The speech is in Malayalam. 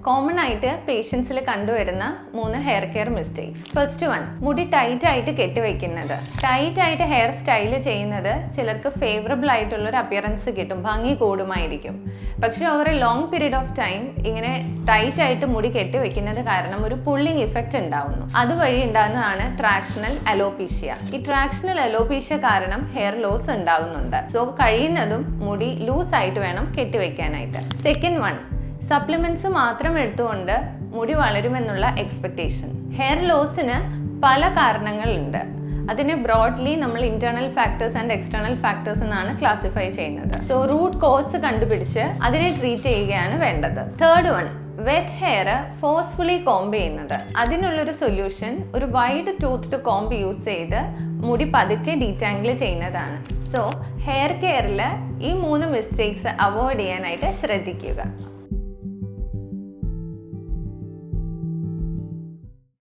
കോമൺ ആയിട്ട് പേഷ്യൻസിൽ കണ്ടുവരുന്ന 3 hair care mistakes. First one, മുടി ടൈറ്റ് ആയിട്ട് കെട്ടിവെക്കുന്നത്. ടൈറ്റ് ആയിട്ട് ഹെയർ സ്റ്റൈൽ ചെയ്യുന്നത് ചിലർക്ക് ഫേവറബിൾ ആയിട്ടുള്ള ഒരു അപ്പിയറൻസ് കിട്ടും, ഭംഗി കൂടുമായിരിക്കും. പക്ഷെ over A long period of time ഇങ്ങനെ ടൈറ്റ് ആയിട്ട് മുടി കെട്ടിവെക്കുന്നത് കാരണം ഒരു പുള്ളിങ് ഇഫക്റ്റ് ഉണ്ടാവുന്നു. അതുവഴി ഉണ്ടാകുന്നതാണ് ട്രാക്ഷണൽ അലോപീഷ്യ. ഈ ട്രാക്ഷണൽ അലോപീഷ്യ കാരണം ഹെയർ ലോസ് ഉണ്ടാകുന്നുണ്ട്. സോ കഴിയുന്നതും മുടി ലൂസ് ആയിട്ട് വേണം കെട്ടിവെക്കാനായിട്ട്. സെക്കൻഡ് വൺ, സപ്ലിമെന്റ്സ് മാത്രം എടുത്തുകൊണ്ട് മുടി വളരുമെന്നുള്ള എക്സ്പെക്ടേഷൻ. ഹെയർ ലോസിന് പല കാരണങ്ങളുണ്ട്. അതിനെ ബ്രോഡ്ലി നമ്മൾ internal factors and external factors എന്നാണ് ക്ലാസിഫൈ ചെയ്യുന്നത്. സോ റൂട്ട് കോസ് കണ്ടുപിടിച്ച് അതിനെ ട്രീറ്റ് ചെയ്യുകയാണ് വേണ്ടത്. Third one, wet hair forcefully comb ചെയ്യുന്നത്. അതിനുള്ളൊരു സൊല്യൂഷൻ ഒരു വൈഡ് ടൂത്ത് കോംബ് യൂസ് ചെയ്ത് മുടി പതുക്കെ ഡീറ്റാങ്കിൾ ചെയ്യുന്നതാണ്. സോ ഹെയർ കെയറിൽ ഈ 3 മിസ്റ്റേക്സ് അവോയ്ഡ് ചെയ്യാനായിട്ട് ശ്രദ്ധിക്കുക.